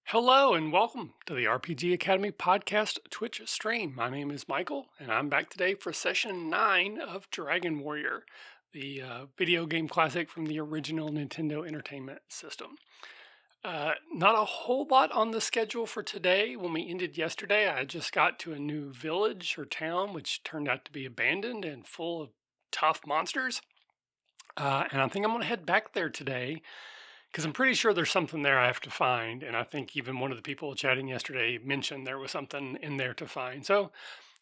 Hello and welcome to the RPG Academy podcast Twitch stream. My name is Michael, and I'm back today for session 9 of Dragon Warrior, the video game classic from the original Nintendo Entertainment System. Not a whole lot on the schedule for today. When we ended yesterday, I just got to a new village or town, which turned out to be abandoned and full of tough monsters. And I think I'm going to head back there today because I'm pretty sure there's something there I have to find. And I think even one of the people chatting yesterday mentioned there was something in there to find. So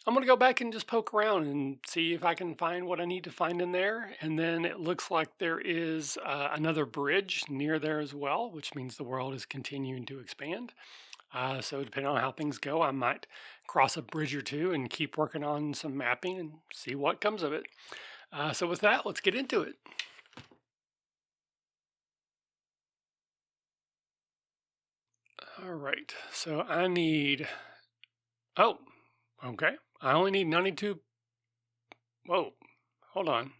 I'm going to go back and just poke around and see if I can find what I need to find in there. And then it looks like there is another bridge near there as well, which means the world is continuing to expand. So depending on how things go, I might cross a bridge or two and keep working on some mapping and see what comes of it. So with that, let's get into it. All right, so I need, oh, okay. I only need 92. Whoa, hold on.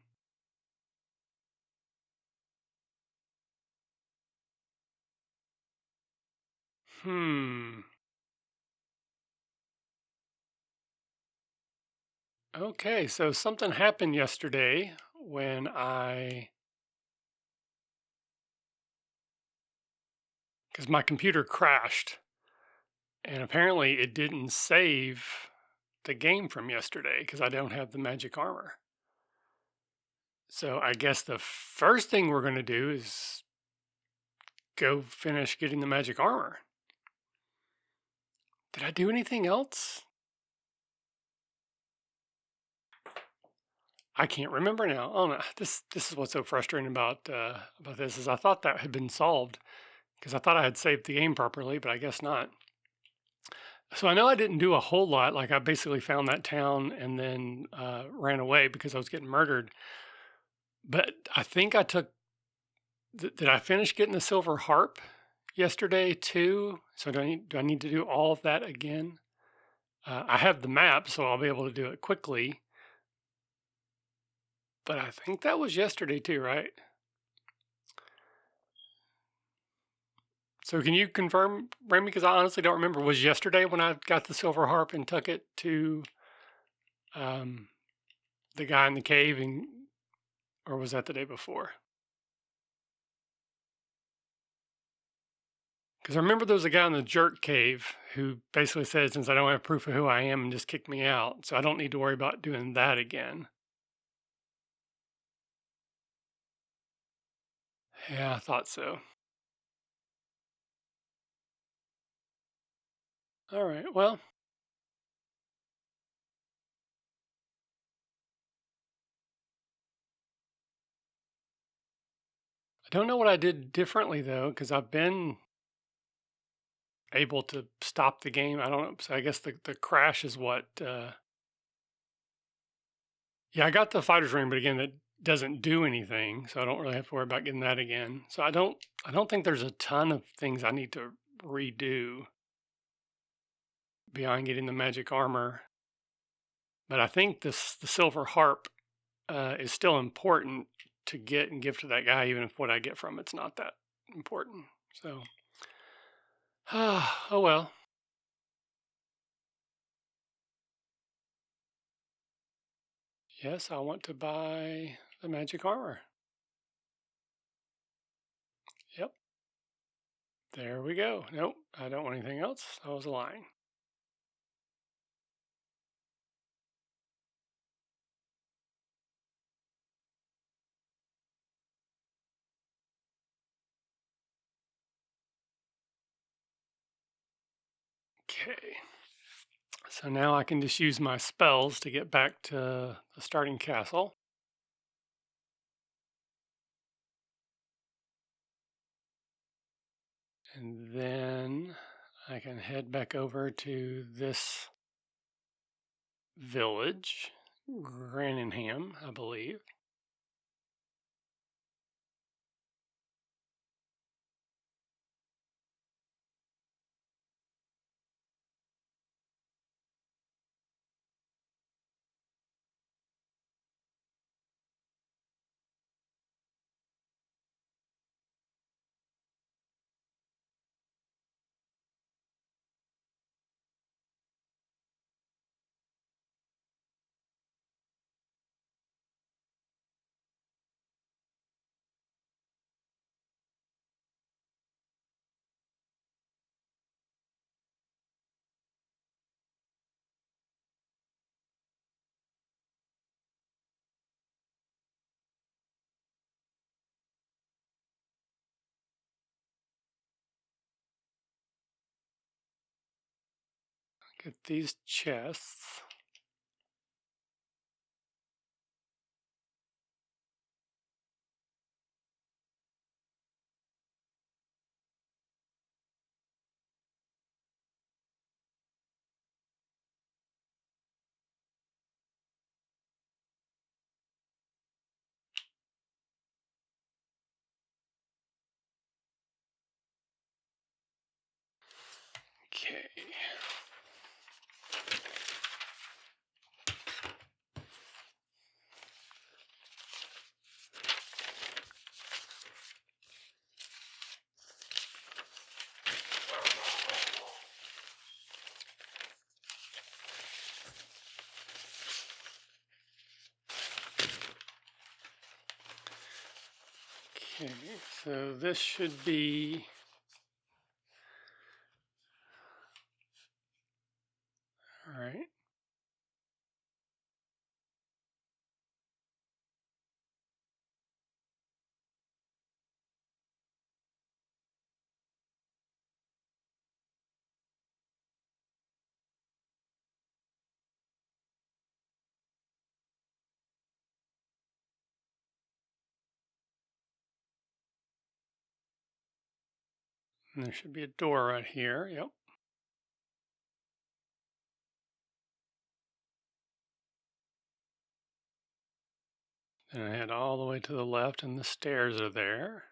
Hmm. Okay, so something happened yesterday when because my computer crashed and apparently it didn't save the game from yesterday because I don't have the magic armor. So I guess the first thing we're going to do is go finish getting the magic armor. Did I do anything else? I can't remember now. Oh no, this is what's so frustrating about this is I thought that had been solved because I thought I had saved the game properly, but I guess not. So I know I didn't do a whole lot. Like I basically found that town and then ran away because I was getting murdered. But I think I took. Did I finish getting the silver harp yesterday too? So do I need to do all of that again? I have the map, so I'll be able to do it quickly. But I think that was yesterday too, right? So can you confirm, Remy? Because I honestly don't remember. Was yesterday when I got the silver harp and took it to um, the guy in the cave, or was that the day before? Because I remember there was a guy in the jerk cave who basically said, since I don't have proof of who I am, and just kicked me out, so I don't need to worry about doing that again. Yeah, I thought so. All right. Well, I don't know what I did differently though, because I've been able to stop the game. I don't know. So I guess the crash is what. Yeah, I got the fighter's ring, but again, that doesn't do anything, so I don't really have to worry about getting that again. So I don't think there's a ton of things I need to redo beyond getting the magic armor. But I think the silver harp is still important to get and give to that guy, even if what I get from it's not that important. So, oh well. Yes, I want to buy the magic armor. Yep, there we go. Nope, I don't want anything else. I was lying. Okay. So now I can just use my spells to get back to the starting castle. And then I can head back over to this village, Graningham, I believe. Get these chests. Okay. Okay, so this should be all right. And there should be a door right here. Yep. And I head all the way to the left, and the stairs are there.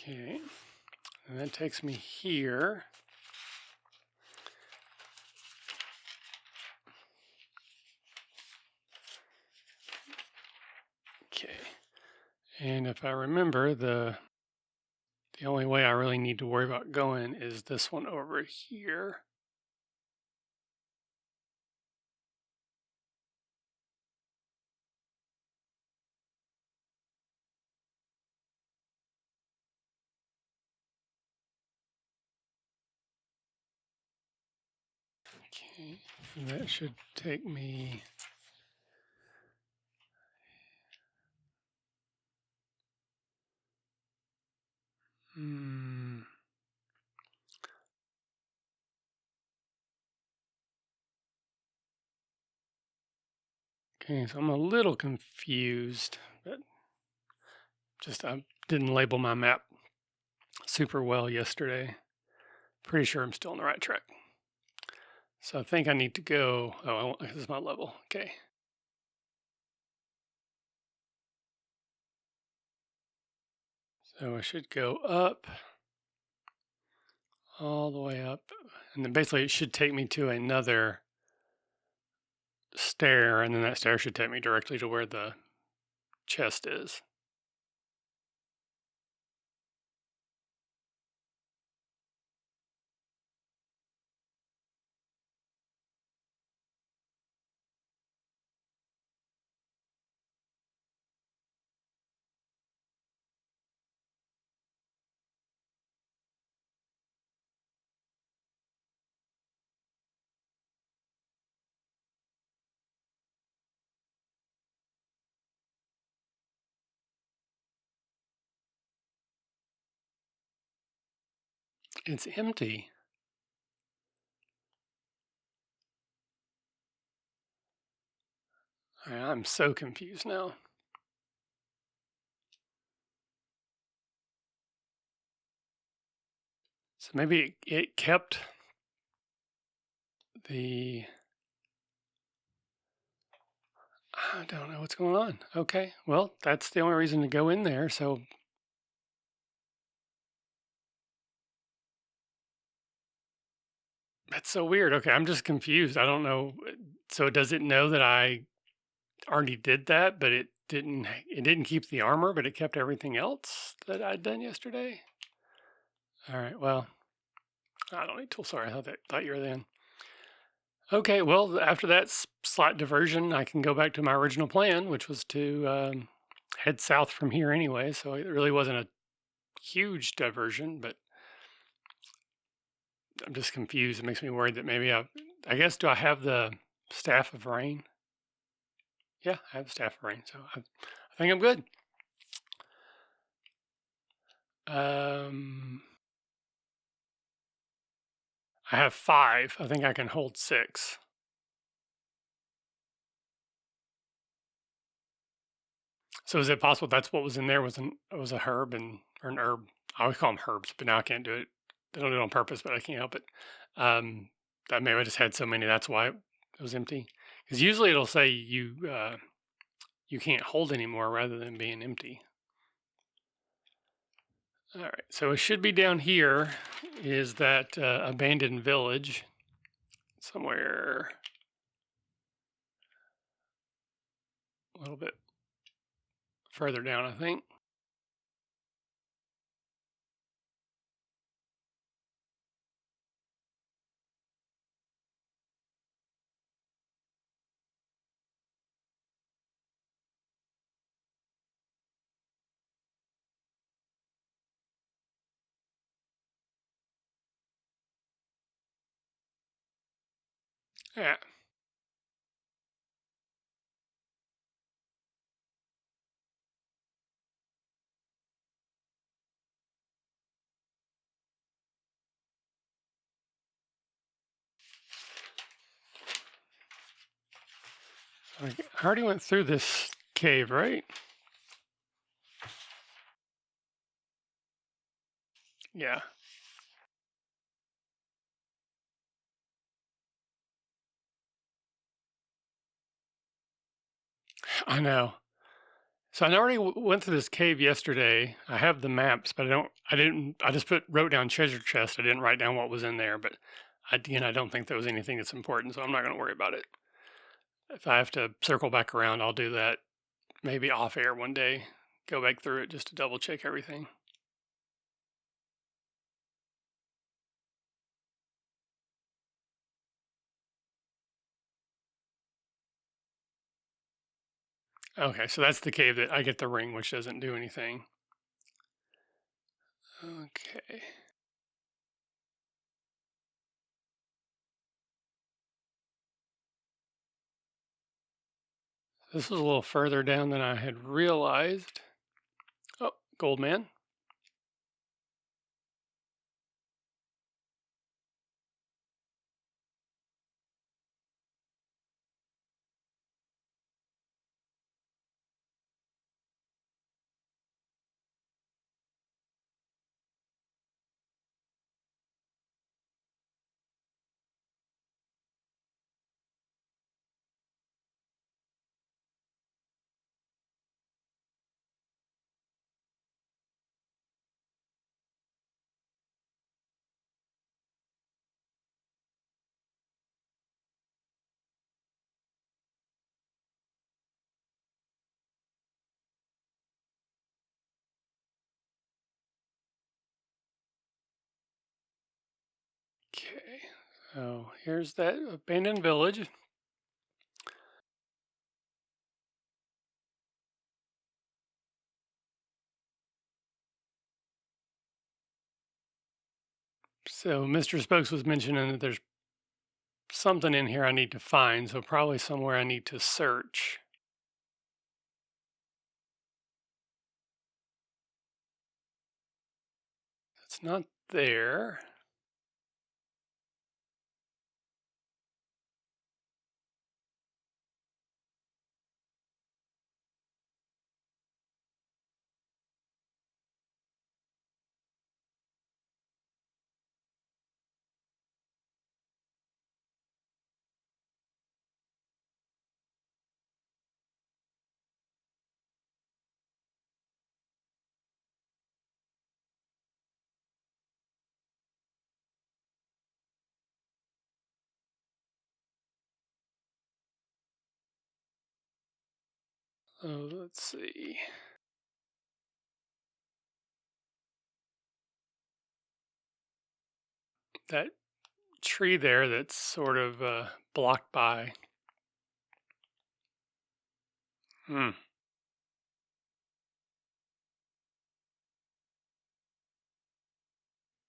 Okay, and that takes me here. Okay, and if I remember, the only way I really need to worry about going is this one over here. Okay, and that should take me. Okay, so I'm a little confused, but just I didn't label my map super well yesterday. Pretty sure I'm still on the right track. So I think I need to go. Oh, this is my level. Okay. So I should go up, all the way up, and then basically it should take me to another stair, and then that stair should take me directly to where the chest is. It's empty. I'm so confused now. So maybe it kept the. I don't know what's going on. Okay, well, that's the only reason to go in there. So that's so weird. Okay, I'm just confused. I don't know. So does it know that I already did that, but it didn't? It didn't keep the armor, but it kept everything else that I'd done yesterday. All right. Well, I don't need tool. Sorry, thought you were then. Okay, well, after that slight diversion, I can go back to my original plan, which was to head south from here anyway. So it really wasn't a huge diversion, but I'm just confused. It makes me worried that maybe I guess, do I have the Staff of Rain? Yeah, I have the Staff of Rain. So I think I'm good. Um, I have five. I think I can hold six. So is it possible that's what was in there was a herb or an herb? I always call them herbs, but now I can't do it. They don't do it on purpose, but I can't help it. Um, that maybe I just had so many. That's why it was empty. Because usually it'll say you can't hold anymore rather than being empty. All right, so it should be down here. Is that abandoned village somewhere a little bit further down? I think. Yeah. I already went through this cave, right? Yeah. I know. So I already went through this cave yesterday. I have the maps, but I didn't. I just wrote down treasure chest. I didn't write down what was in there. But again, I don't think there was anything that's important, so I'm not going to worry about it. If I have to circle back around, I'll do that maybe off air one day. Go back through it just to double check everything. Okay, so that's the cave that I get the ring, which doesn't do anything. Okay. This is a little further down than I had realized. Oh, Goldman. Okay. So here's that abandoned village. So Mr. Spokes was mentioning that there's something in here I need to find, so probably somewhere I need to search. It's not there. Oh, let's see. That tree there that's sort of blocked by. Hmm.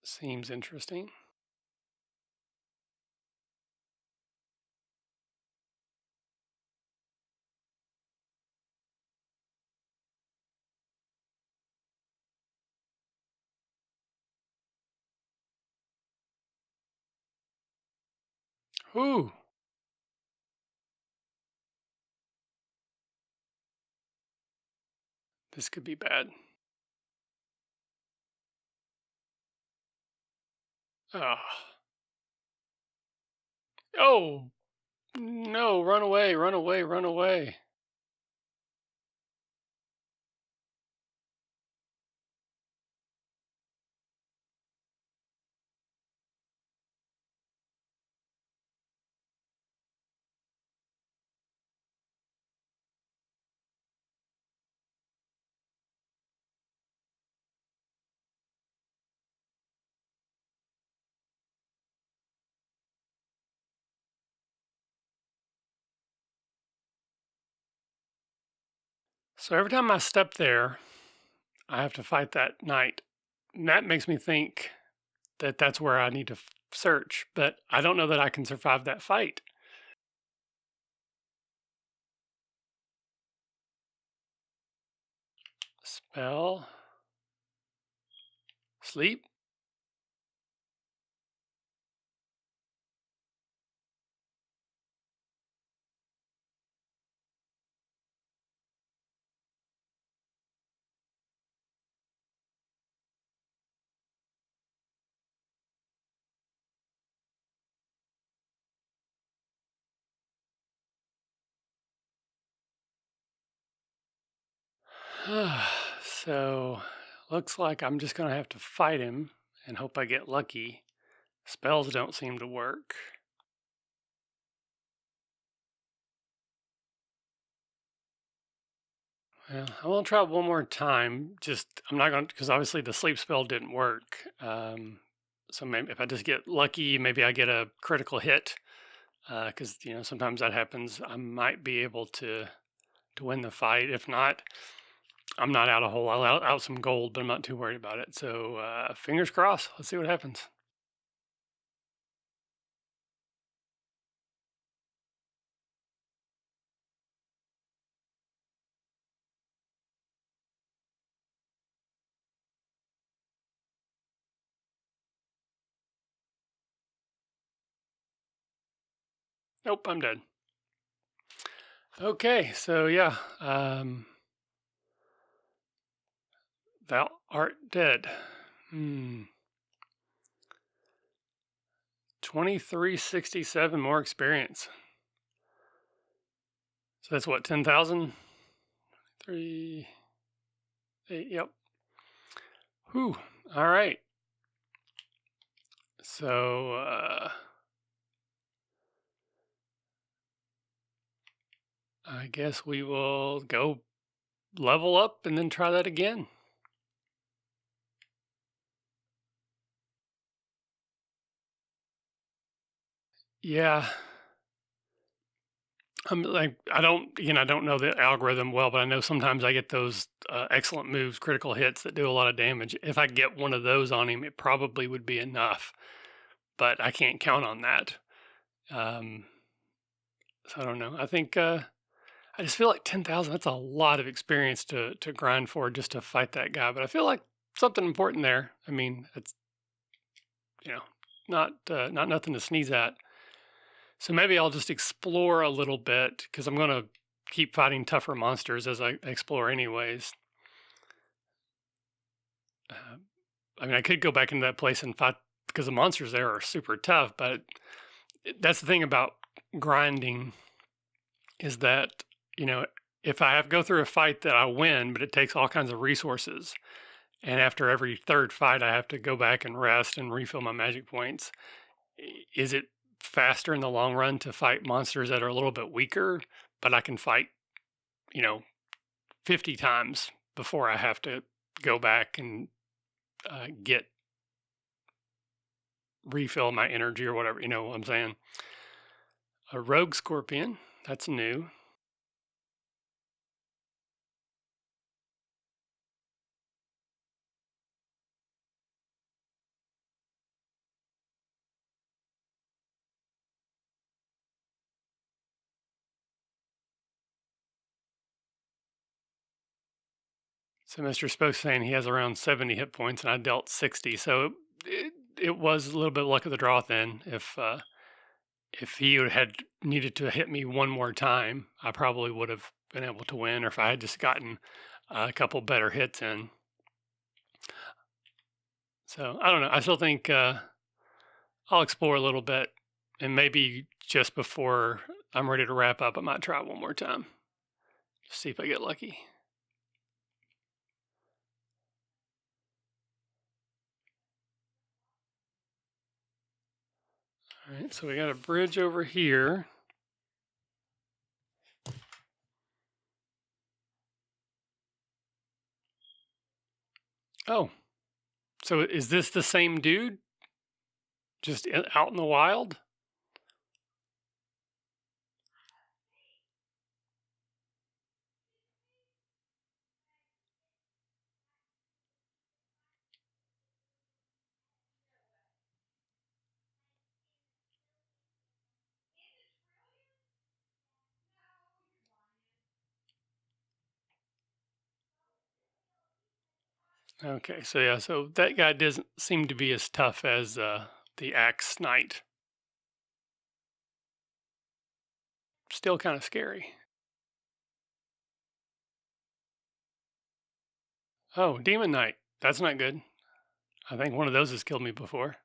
Seems interesting. Ooh, this could be bad. Ah. Oh, no, run away, run away, run away. So every time I step there, I have to fight that knight. And that makes me think that that's where I need to search, but I don't know that I can survive that fight. Spell, sleep. So looks like I'm just gonna have to fight him and hope I get lucky. Spells don't seem to work. Well, I will try one more time. Just I'm not going to because obviously the sleep spell didn't work. So maybe if I just get lucky, maybe I get a critical hit. Because sometimes that happens. I might be able to win the fight. If not, I'm not out a hole. I'll out some gold, but I'm not too worried about it. So fingers crossed. Let's see what happens. Nope, I'm dead. Okay, so yeah, thou art dead. 2367 more experience. So that's what, 10,000? 3, 8, yep. Whew. All right. So I guess we will go level up and then try that again. Yeah. I'm like I don't know the algorithm well, but I know sometimes I get those excellent moves, critical hits that do a lot of damage. If I get one of those on him, it probably would be enough, but I can't count on that. Um, so I don't know. I think I just feel like 10,000. That's a lot of experience to grind for just to fight that guy. But I feel like something important there. I mean, it's you know not nothing to sneeze at. So maybe I'll just explore a little bit because I'm going to keep fighting tougher monsters as I explore, anyways. Uh, I mean, I could go back into that place and fight because the monsters there are super tough. But that's the thing about grinding is that if I have to go through a fight that I win, but it takes all kinds of resources, and after every third fight, I have to go back and rest and refill my magic points. Is it faster in the long run to fight monsters that are a little bit weaker, but I can fight you know 50 times before I have to go back and get refill my energy or whatever, you know what I'm saying? A rogue scorpion. That's new. So Mr. Spoke's saying he has around 70 hit points, and I dealt 60. So it was a little bit luck of the draw then. If he had needed to hit me one more time, I probably would have been able to win, or if I had just gotten a couple better hits in. So I don't know. I still think I'll explore a little bit, and maybe just before I'm ready to wrap up, I might try one more time. Just see if I get lucky. All right, so we got a bridge over here. Oh, so is this the same dude? Just out in the wild? Okay, so yeah, so that guy doesn't seem to be as tough as the Axe Knight. Still kind of scary. Oh, Demon Knight. That's not good. I think one of those has killed me before.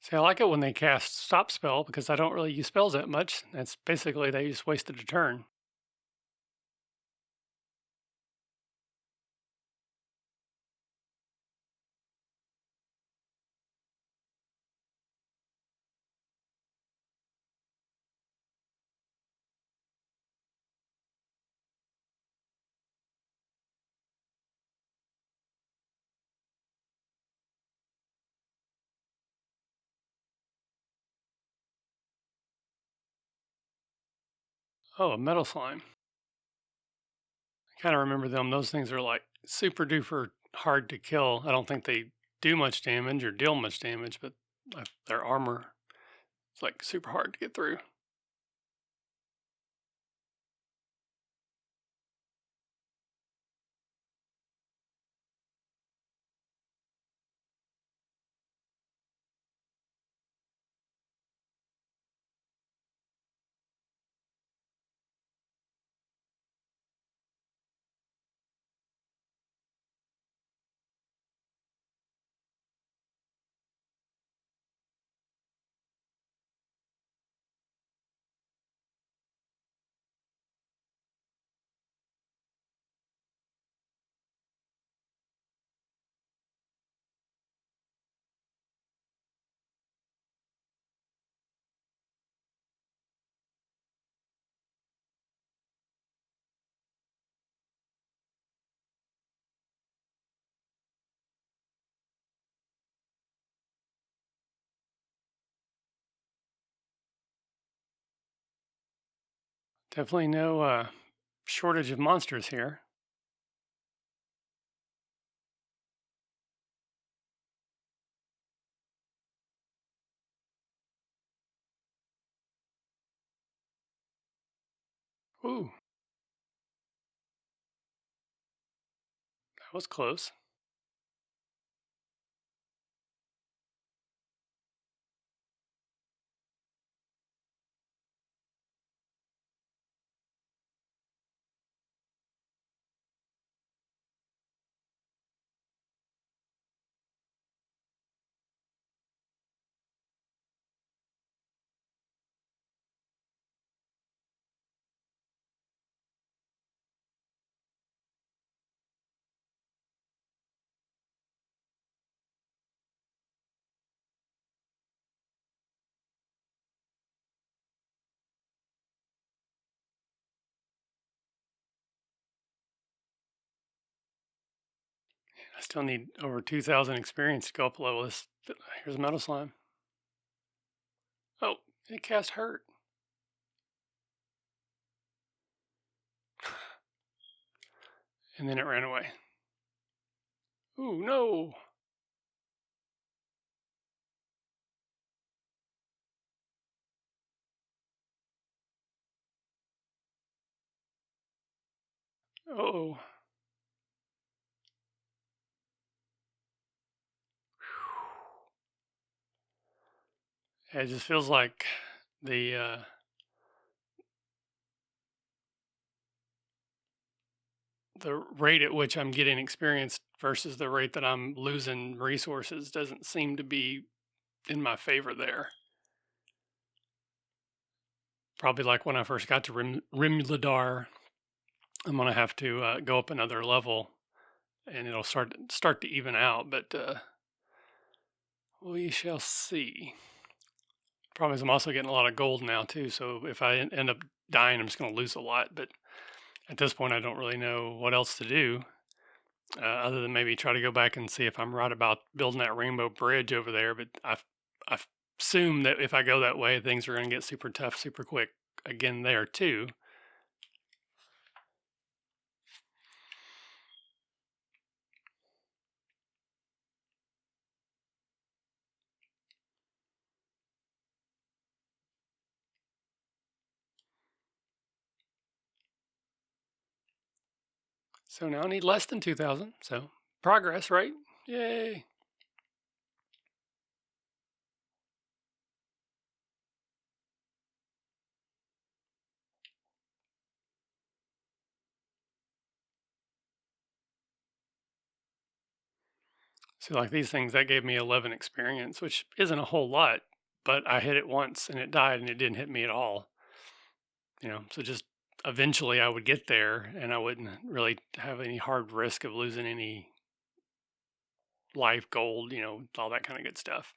See, I like it when they cast Stop Spell because I don't really use spells that much. That's basically they just wasted a turn. Oh, a Metal Slime. I kind of remember them. Those things are like super duper hard to kill. I don't think they do much damage or deal much damage, but their armor is like super hard to get through. Definitely no shortage of monsters here. Ooh, that was close. I still need over 2,000 experience to go up a level. Here's a metal slime. Oh, it cast hurt. And then it ran away. Ooh, no. Oh. It just feels like the the rate at which I'm getting experience versus the rate that I'm losing resources doesn't seem to be in my favor there. Probably like when I first got to Rimladar, I'm gonna have to go up another level, and it'll start to even out. But we shall see. Problem is, I'm also getting a lot of gold now too. So if I end up dying, I'm just gonna lose a lot. But at this point, I don't really know what else to do. Other than maybe try to go back and see if I'm right about building that rainbow bridge over there. But I assume that if I go that way, things are going to get super tough, super quick again there too. So now I need less than 2,000. So progress, right? Yay. So like these things, that gave me 11 experience, which isn't a whole lot, but I hit it once and it died and it didn't hit me at all. So just eventually I would get there and I wouldn't really have any hard risk of losing any life, gold, all that kind of good stuff.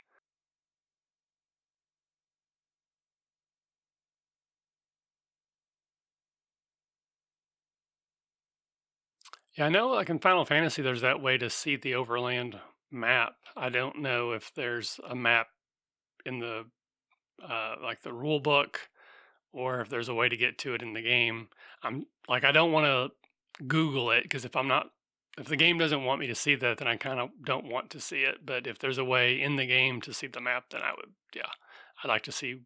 Yeah, I know like in Final Fantasy there's that way to see the overland map. I don't know if there's a map in the like the rule book or if there's a way to get to it in the game. I'm like I don't want to Google it because if the game doesn't want me to see that, then I kind of don't want to see it. But if there's a way in the game to see the map, then I would, yeah, I'd like to see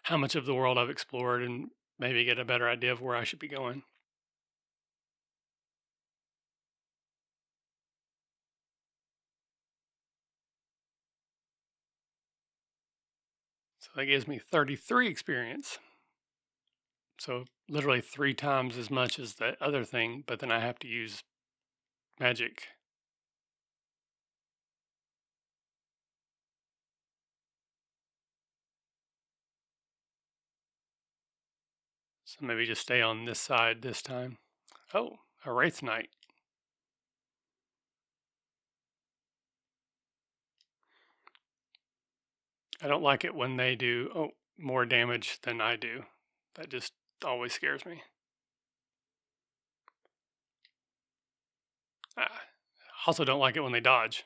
how much of the world I've explored and maybe get a better idea of where I should be going. So that gives me 33 experience. So literally 3 times as much as the other thing, but then I have to use magic. So maybe just stay on this side this time. Oh, a Wraith Knight. I don't like it when they do more damage than I do. That just always scares me. I also don't like it when they dodge.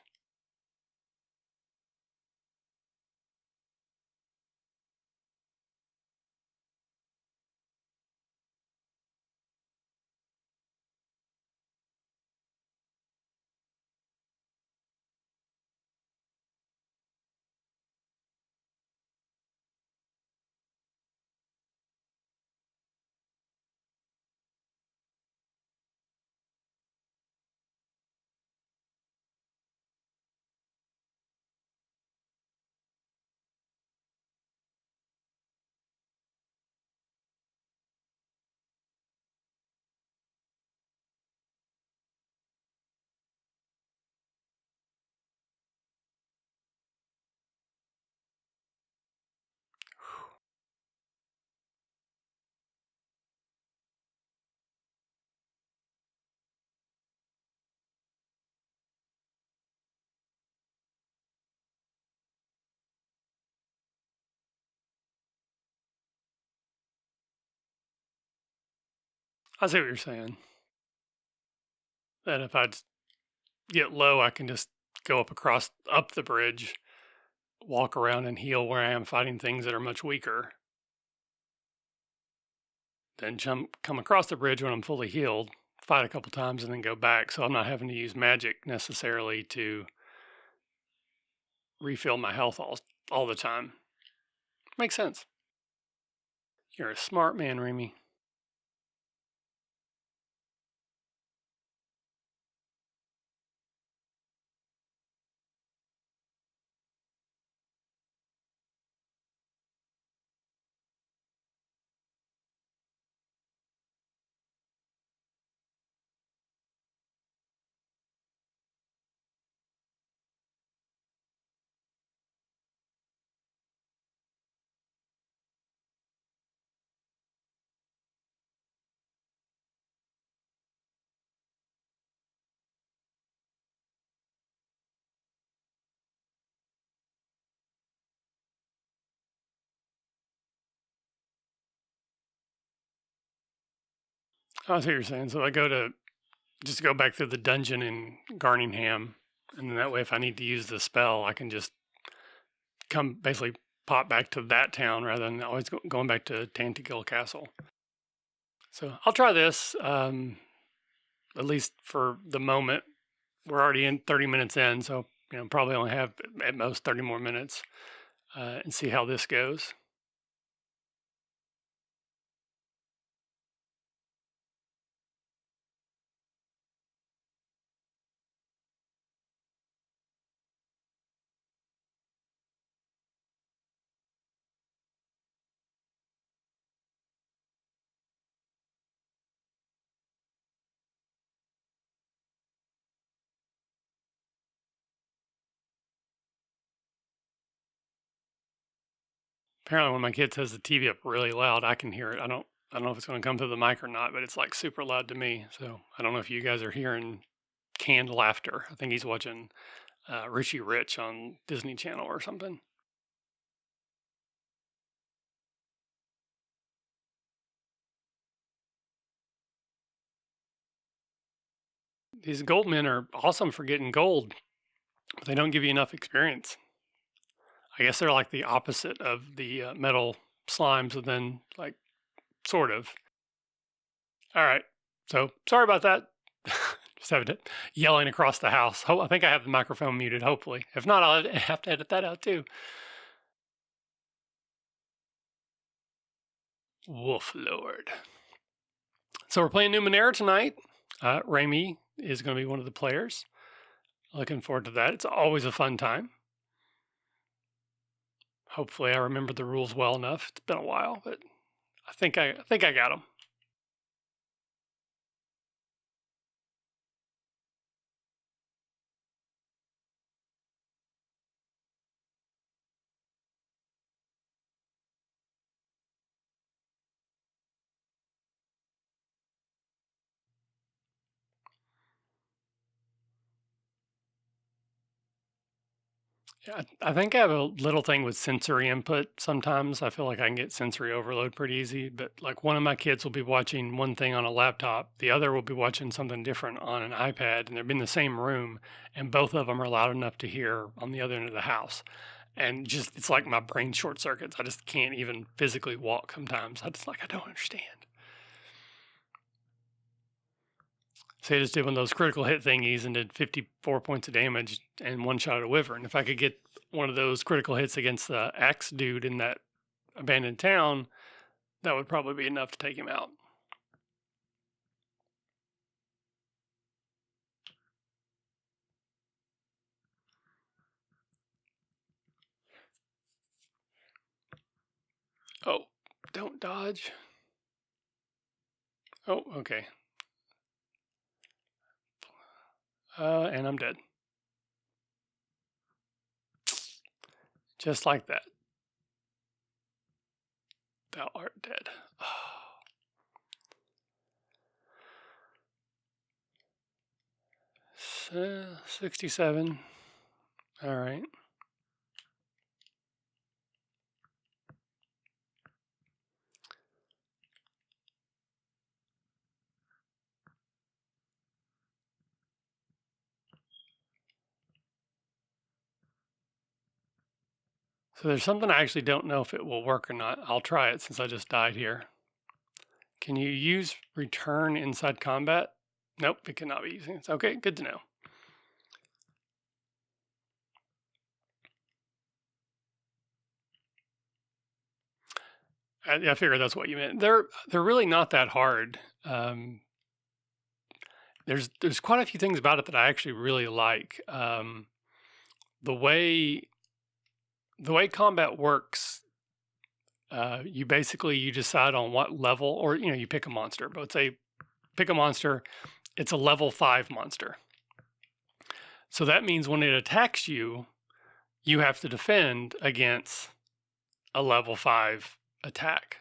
I see what you're saying. That if I'd get low, I can just go up the bridge, walk around and heal where I am fighting things that are much weaker. Then come across the bridge when I'm fully healed, fight a couple times, and then go back. So I'm not having to use magic necessarily to refill my health all the time. Makes sense. You're a smart man, Remy. I see what you're saying. So I just go back through the dungeon in Garningham, and then that way, if I need to use the spell, I can just basically pop back to that town rather than always going back to Tantegil Castle. So I'll try this, at least for the moment. We're already in 30 minutes in, so probably only have at most 30 more minutes, and see how this goes. Apparently, when my kid has the TV up really loud, I can hear it. I don't know if it's going to come through the mic or not, but it's like super loud to me. So I don't know if you guys are hearing canned laughter. I think he's watching Richie Rich on Disney Channel or something. These gold men are awesome for getting gold, but they don't give you enough experience. I guess they're like the opposite of the metal slimes, and then like sort of. All right, so sorry about that. Just having it yelling across the house. I think I have the microphone muted. Hopefully, if not, I'll have to edit that out too. Wolf Lord. So we're playing Numenera tonight. Remy is going to be one of the players. Looking forward to that. It's always a fun time. Hopefully, I remember the rules well enough. It's been a while, but I think I got them. Yeah, I think I have a little thing with sensory input. Sometimes I feel like I can get sensory overload pretty easy, but like one of my kids will be watching one thing on a laptop, the other will be watching something different on an iPad, and they're in the same room, and both of them are loud enough to hear on the other end of the house. And just, it's like my brain short circuits. I just can't even physically walk sometimes. I don't understand. So I just did one of those critical hit thingies and did 54 points of damage and one shot at a wyvern. If I could get one of those critical hits against the axe dude in that abandoned town, that would probably be enough to take him out. Oh, don't dodge. Oh, okay. And I'm dead. Just like that. Thou art dead. Oh. 67. All right. So there's something I actually don't know if it will work or not. I'll try it since I just died here. Can you use return inside combat? Nope, it cannot be using it. Okay, good to know. I figured that's what you meant. They're really not that hard. There's quite a few things about it that I actually really like. The way combat works, you decide on what level, or you pick a monster. But let's say pick a monster. It's a level 5 monster. So that means when it attacks you, you have to defend against a level 5 attack.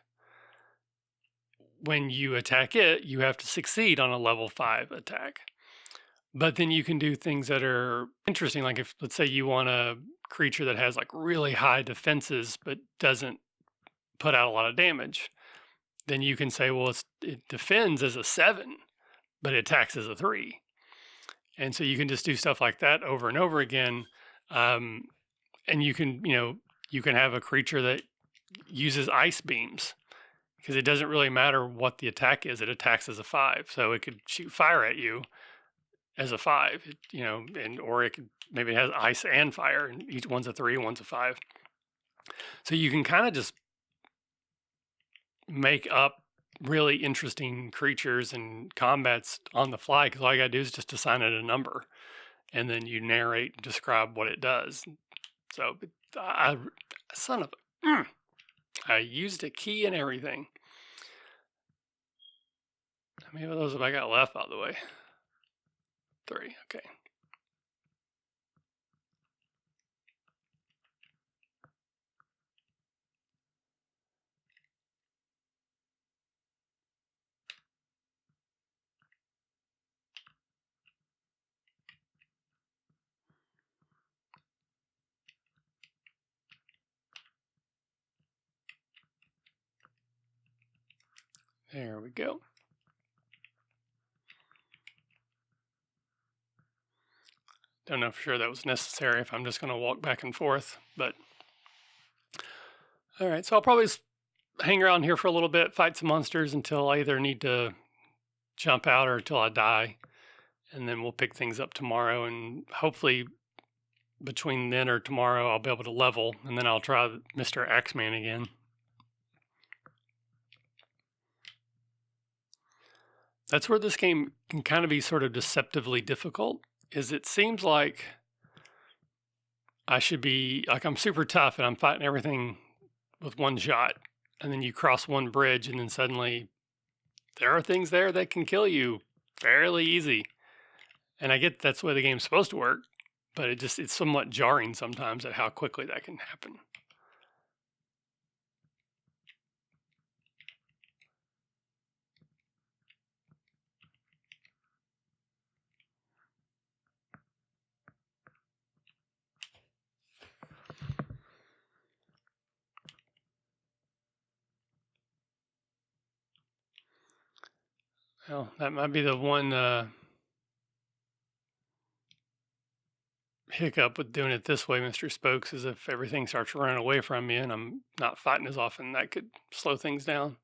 When you attack it, you have to succeed on a level 5 attack. But then you can do things that are interesting. Like if, let's say you want a creature that has like really high defenses, but doesn't put out a lot of damage, then you can say, well, it defends as a 7, but it attacks as a 3. And so you can just do stuff like that over and over again. And you can have a creature that uses ice beams, because it doesn't really matter what the attack is. It attacks as a 5. So it could shoot fire at you as a 5, or it could, maybe it has ice and fire, and each one's a 3, one's a 5. So you can kind of just make up really interesting creatures and combats on the fly, because all you gotta do is just assign it a number, and then you narrate and describe what it does. So, son of a, I used a key and everything. How many of those have I got left, by the way? 3, okay. There we go. Don't know for sure that was necessary if I'm just going to walk back and forth, but all right. So I'll probably hang around here for a little bit, fight some monsters until I either need to jump out or until I die, and then we'll pick things up tomorrow. And hopefully, between then or tomorrow, I'll be able to level, and then I'll try Mr. Axeman again. That's where this game can kind of be sort of deceptively difficult, is it seems like I should be, like, I'm super tough and I'm fighting everything with one shot. And then you cross one bridge and then suddenly there are things there that can kill you fairly easy. And I get that's the way the game's supposed to work, but it's somewhat jarring sometimes at how quickly that can happen. Well, that might be the one hiccup with doing it this way, Mr. Spokes, is if everything starts running away from me and I'm not fighting as often, that could slow things down.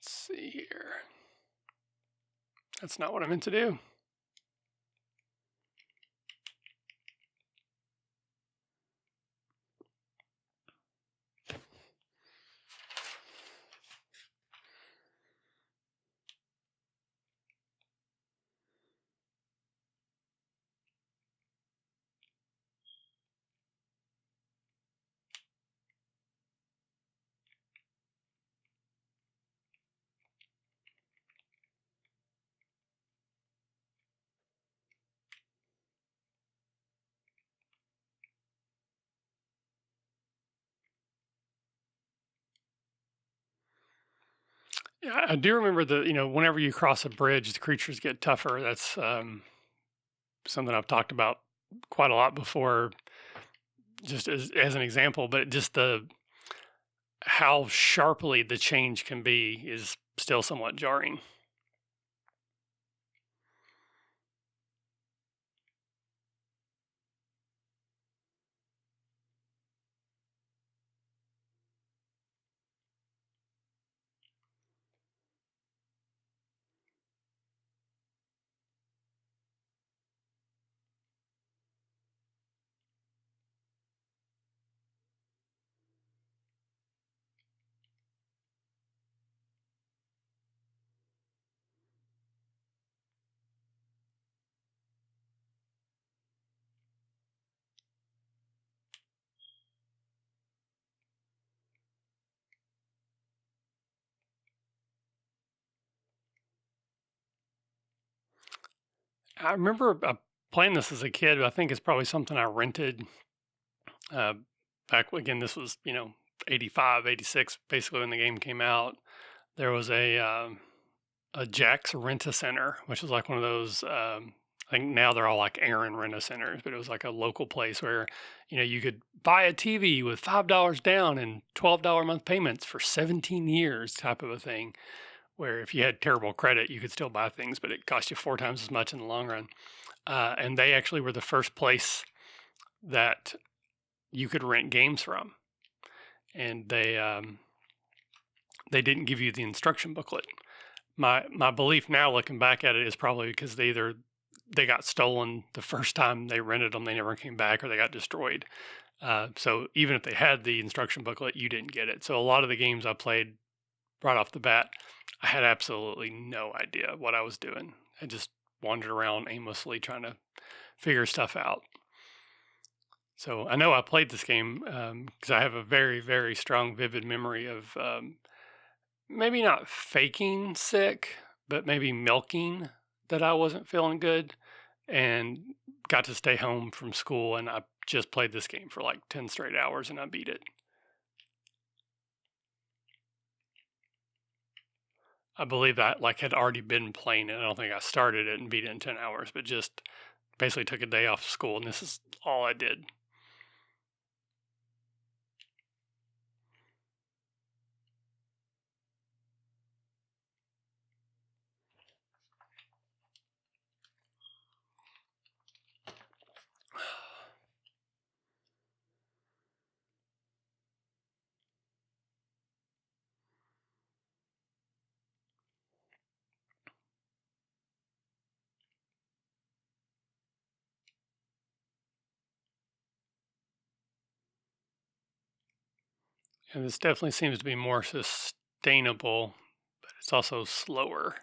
Let's see here. That's not what I meant to do. Yeah, I do remember whenever you cross a bridge, the creatures get tougher. That's something I've talked about quite a lot before, just as an example. But just the how sharply the change can be is still somewhat jarring. I remember playing this as a kid. I think it's probably something I rented uh, back again. This was 85, 86, basically when the game came out. There was a Jack's Rent-A-Center, which was like one of those. I think now they're all like Aaron Rent-A-Centers, but it was like a local place where you could buy a TV with $5 down and $12 a month payments for 17 years, type of a thing. Where if you had terrible credit, you could still buy things, but it cost you 4 times as much in the long run. And they actually were the first place that you could rent games from, and they didn't give you the instruction booklet. My belief now, looking back at it, is probably because they got stolen the first time they rented them, they never came back, or they got destroyed. So even if they had the instruction booklet, you didn't get it. So a lot of the games I played right off the bat, I had absolutely no idea what I was doing. I just wandered around aimlessly trying to figure stuff out. So I know I played this game because I have a very, very strong, vivid memory of maybe not faking sick, but maybe milking that I wasn't feeling good, and got to stay home from school. And I just played this game for like 10 straight hours and I beat it. I believe I had already been playing it. I don't think I started it and beat it in 10 hours, but just basically took a day off school and this is all I did. And this definitely seems to be more sustainable, but it's also slower.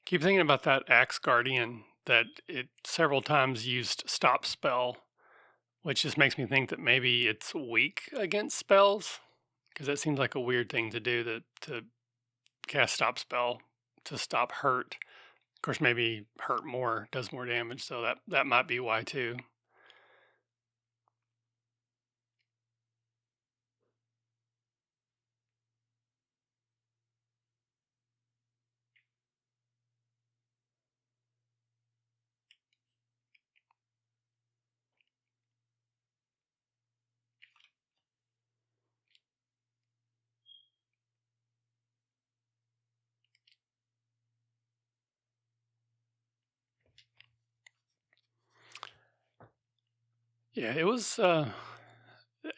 Keep thinking about that Axe Guardian, that it several times used stop spell, which just makes me think that maybe it's weak against spells, because that seems like a weird thing to do, to cast stop spell to stop hurt. Of course, maybe hurt more does more damage, so that might be why too. Yeah, it was sort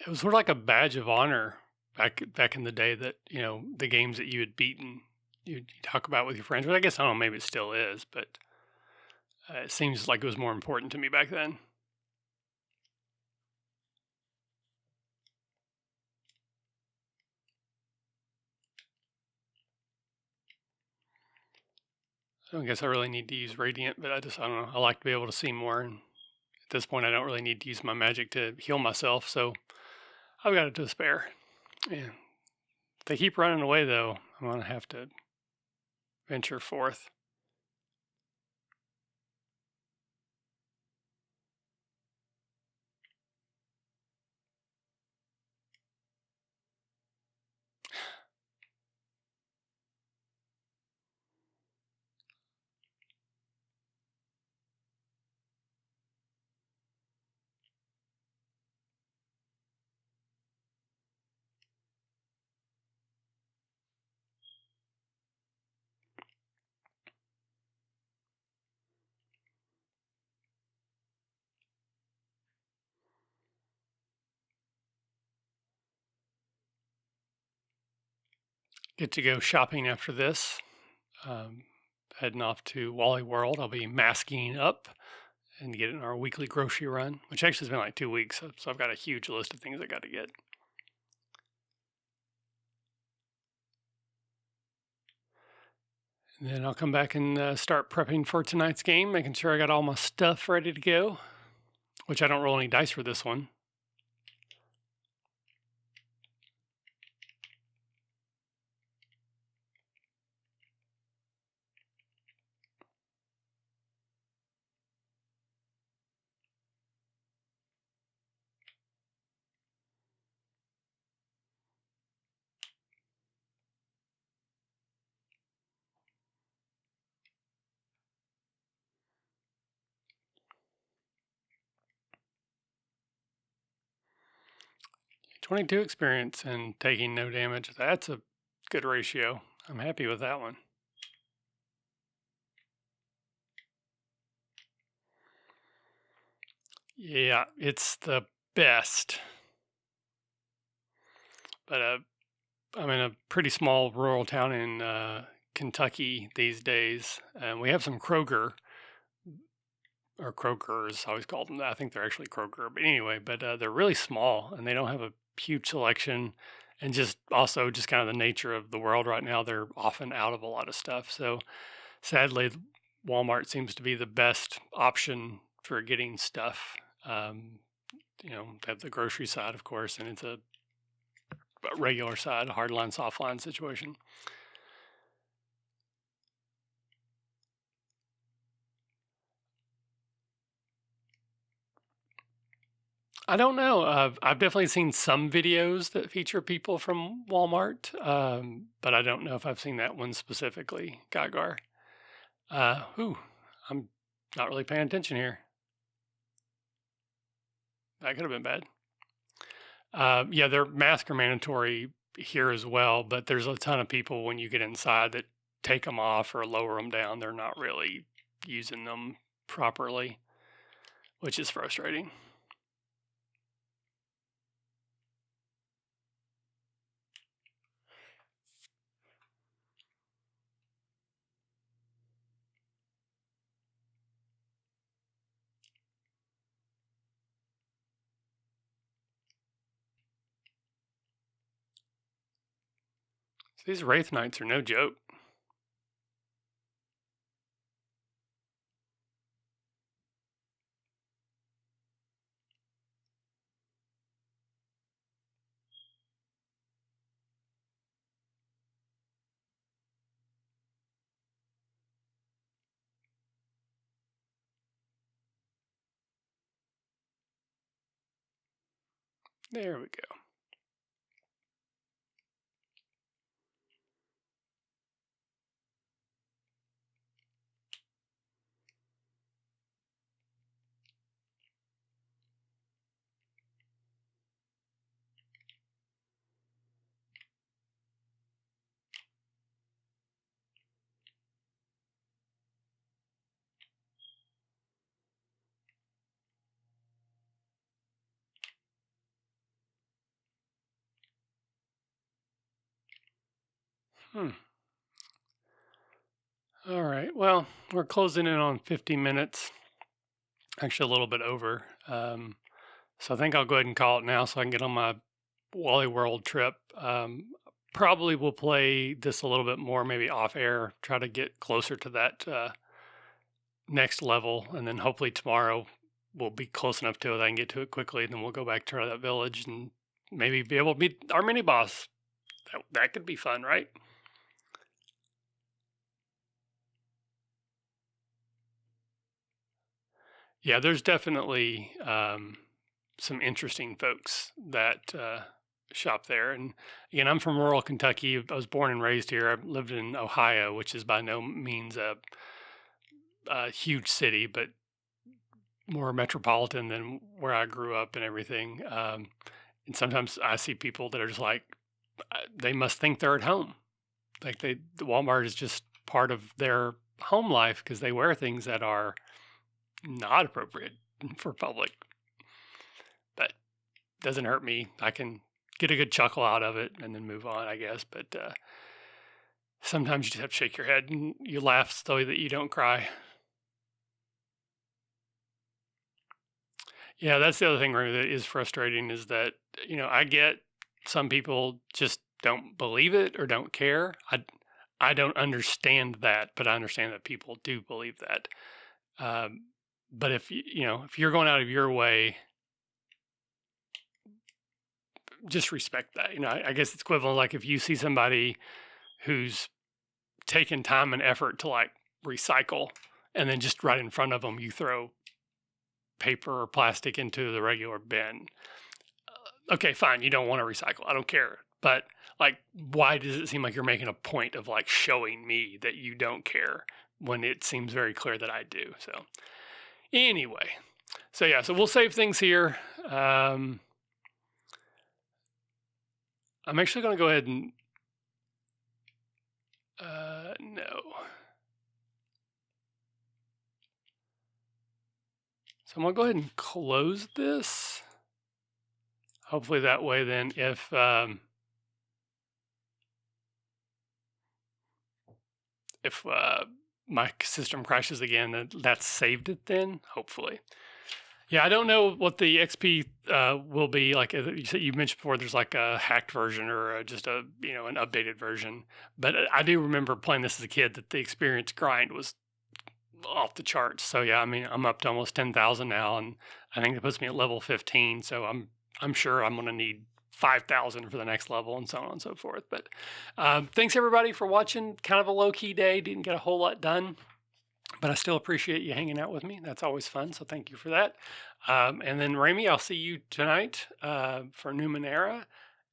of like a badge of honor back in the day, that the games that you had beaten, you talk about with your friends. But I guess I don't know, maybe it still is, but it seems like it was more important to me back then. I don't guess I really need to use Radiant, but I don't know. I like to be able to see more, and at this point, I don't really need to use my magic to heal myself, so I've got it to spare. Yeah. If they keep running away, though, I'm going to have to venture forth. get to go shopping after this. Heading off to Wally World. I'll be masking up and getting our weekly grocery run, which actually has been like 2 weeks. So I've got a huge list of things I got to get. And then I'll come back and start prepping for tonight's game, making sure I got all my stuff ready to go, which I don't roll any dice for this one. 22 experience and taking no damage. That's a good ratio. I'm happy with that one. Yeah, it's the best. But I'm in a pretty small rural town in Kentucky these days, and we have some Kroger, or Krogers, I always call them that. I think they're actually Kroger, but anyway, they're really small and they don't have a huge selection. And just also just kind of the nature of the world right now, they're often out of a lot of stuff. So sadly, Walmart seems to be the best option for getting stuff. They have the grocery side, of course, and it's a regular side, hardline, softline situation. I don't know. I've definitely seen some videos that feature people from Walmart, but I don't know if I've seen that one specifically, Gygar. I'm not really paying attention here. That could have been bad. Yeah, their masks are mandatory here as well, but there's a ton of people when you get inside that take them off or lower them down. They're not really using them properly, which is frustrating. So these Wraith Knights are no joke. There we go. All right. Well, we're closing in on 50 minutes, actually a little bit over. So I think I'll go ahead and call it now so I can get on my Wally World trip. Probably will play this a little bit more, maybe off air, try to get closer to that next level. And then hopefully tomorrow we'll be close enough to it I can get to it quickly. And then we'll go back to that village and maybe be able to beat our mini boss. That could be fun, right? Yeah, there's definitely some interesting folks that shop there. And again, I'm from rural Kentucky. I was born and raised here. I lived in Ohio, which is by no means a huge city, but more metropolitan than where I grew up and everything. And sometimes I see people that are just like, they must think they're at home. Like the Walmart is just part of their home life because they wear things that are not appropriate for public. But doesn't hurt me. I can get a good chuckle out of it and then move on, I guess. But sometimes you just have to shake your head and you laugh so that you don't cry. Yeah, that's the other thing Remy, that is frustrating is that, I get some people just don't believe it or don't care. I don't understand that, but I understand that people do believe that. But if you're going out of your way, just respect that. I guess it's equivalent like if you see somebody who's taken time and effort to like recycle, and then just right in front of them you throw paper or plastic into the regular bin. Okay, fine, you don't want to recycle. I don't care. But like, why does it seem like you're making a point of like showing me that you don't care when it seems very clear that I do? So anyway, so we'll save things here. I'm actually going to go ahead and no. So I'm going to go ahead and close this. Hopefully that way then if my system crashes again, that's saved it then, hopefully. Yeah, I don't know what the XP will be like. You mentioned before, there's like a hacked version or just an updated version. But I do remember playing this as a kid that the experience grind was off the charts. So yeah, I mean, I'm up to almost 10,000 now, and I think it puts me at level 15. So I'm sure I'm going to need 5,000 for the next level and so on and so forth. But thanks everybody for watching. Kind of a low key day. Didn't get a whole lot done, but I still appreciate you hanging out with me. That's always fun. So thank you for that. And then Ramy, I'll see you tonight for Numenera.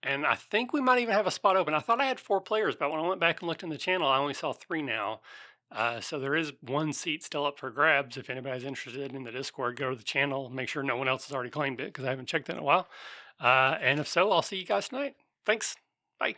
And I think we might even have a spot open. I thought I had 4 players, but when I went back and looked in the channel, I only saw 3 now. So there is 1 seat still up for grabs. If anybody's interested in the Discord, go to the channel. Make sure no one else has already claimed it because I haven't checked it in a while. And if so, I'll see you guys tonight. Thanks. Bye.